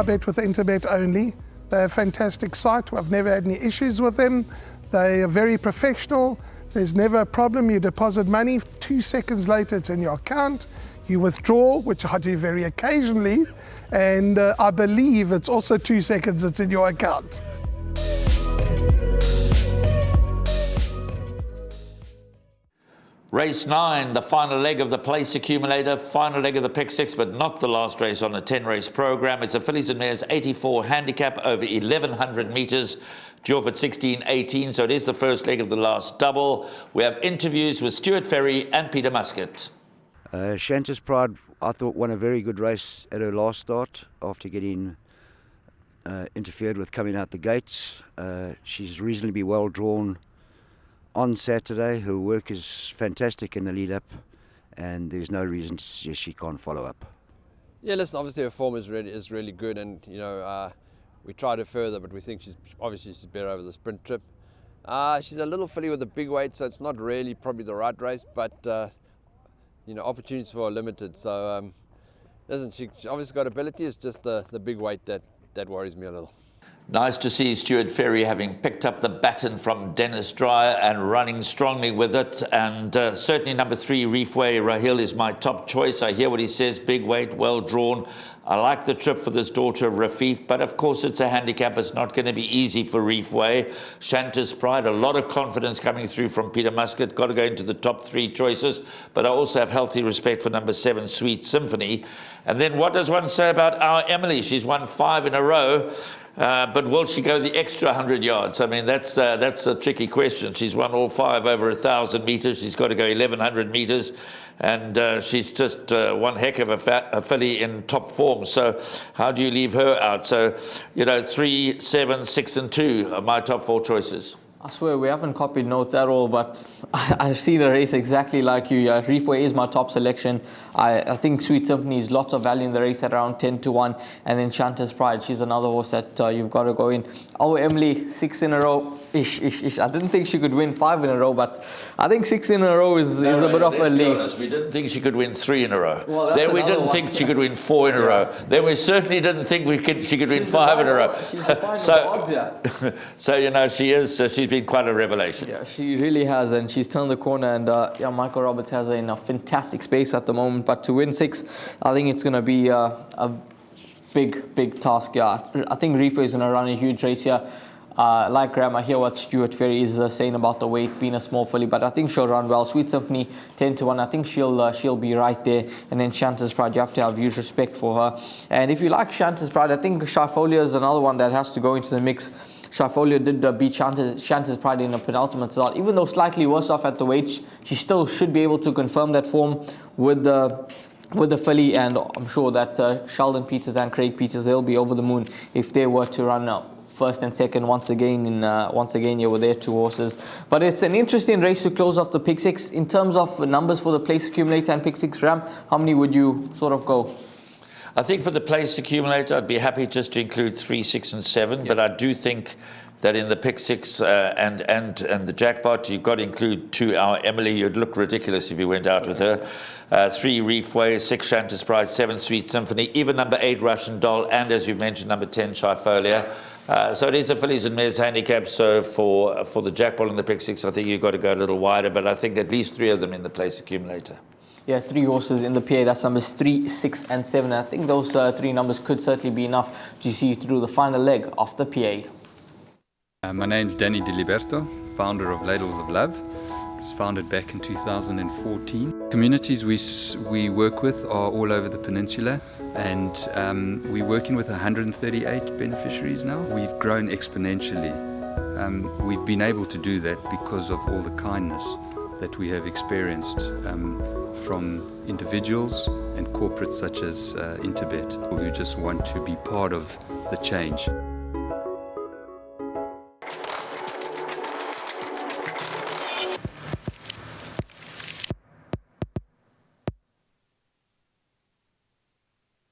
bet with Interbet only. They're a fantastic site. I've never had any issues with them. They are very professional. There's never a problem. You deposit money, 2 seconds later it's in your account. You withdraw, which I do very occasionally, and I believe it's also 2 seconds it's in your account. Race 9, the final leg of the place accumulator, final leg of the pick 6, but not the last race on a 10-race program. It's a fillies and mares 84 handicap over 1,100 metres, due off at 16:18, so it is the first leg of the last double. We have interviews with Stuart Ferry and Peter Muscat. Shanta's Pride, I thought, won a very good race at her last start after getting interfered with coming out the gates. She's reasonably well drawn on Saturday. Her work is fantastic in the lead up, and there's no reason to suggest she can't follow up. Yeah, listen, obviously her form is really good, and we tried her further, but we think she's better over the sprint trip. She's a little filly with a big weight, so it's not really probably the right race, but opportunities for her are limited. So she obviously got ability. It's just the big weight that worries me a little. Nice to see Stuart Ferry having picked up the baton from Dennis Dreyer and running strongly with it. And certainly number 3, Reefway Rahil, is my top choice. I hear what he says, big weight, well drawn. I like the trip for this daughter of Rafif, but of course it's a handicap. It's not going to be easy for Reefway. Shanta's Pride, a lot of confidence coming through from Peter Muscat. Got to go into the top 3 choices, but I also have healthy respect for number 7, Sweet Symphony. And then what does one say about our Emily? She's won 5 in a row. But will she go the extra 100 yards? I mean, that's a tricky question. She's won all 5 over 1,000 metres. She's got to go 1,100 metres. And she's just one heck of a filly in top form. So how do you leave her out? So, 3, 7, 6 and 2 are my top 4 choices. I swear we haven't copied notes at all, but I see the race exactly like you. Reefway is my top selection. I think Sweet Symphony is lots of value in the race at around 10-1, and then Shanta's Pride, she's another horse that you've got to go in. Oh, Emily, 6 in a row. Ish. I didn't think she could win 5 in a row, but I think 6 in a row is a bit of a lead. Honest, we didn't think she could win 3 in a row. Well, then we didn't think she could win 4 in a row. Then we certainly didn't think she could win 5 in a row. She's the odds, yeah. So she's been quite a revelation. Yeah, she really has, and she's turned the corner. And Michael Roberts has her in a fantastic space at the moment. But to win 6, I think it's going to be a big task. Yeah, I think Reefway is going to run a huge race here. Like Graham, I hear what Stuart Ferry is saying about the weight being a small filly, but I think she'll run well. Sweet Symphony 10-1. I think she'll be right there. And then Shanta's Pride, you have to have huge respect for her. And if you like Shanta's Pride, I think Shyfolia is another one that has to go into the mix. Shyfolia did beat Shanta's Pride in a penultimate start. Even though slightly worse off at the weight, she still should be able to confirm that form with the filly, and I'm sure that Sheldon Peters and Craig Peters, they'll be over the moon if they were to run first and second once again here with their 2 horses. But it's an interesting race to close off the pick 6. In terms of numbers for the place accumulator and pick 6, Ram, how many would you sort of go? I think for the place accumulator, I'd be happy just to include 3, 6 and 7, but I do think that in the pick 6 and the jackpot, you've got to include 2 our Emily. You'd look ridiculous if you went out with her. 3 Reefway, 6 Shanta's Pride, 7 Sweet Symphony, even number 8 Russian Doll, and as you mentioned, number 10 Shyfolia. So it is a fillies and mares handicap. So for the jackpot in the pick 6, I think you've got to go a little wider, but I think at least 3 of them in the place accumulator. Yeah, 3 horses in the PA. That's numbers 3, 6 and 7. I think those 3 numbers could certainly be enough to see you through the final leg of the PA. My name's Danny Diliberto, founder of Ladles of Love. It was founded back in 2014. Communities we work with are all over the peninsula, and we're working with 138 beneficiaries now. We've grown exponentially. We've been able to do that because of all the kindness that we have experienced from individuals and corporates such as Interbet, who just want to be part of the change.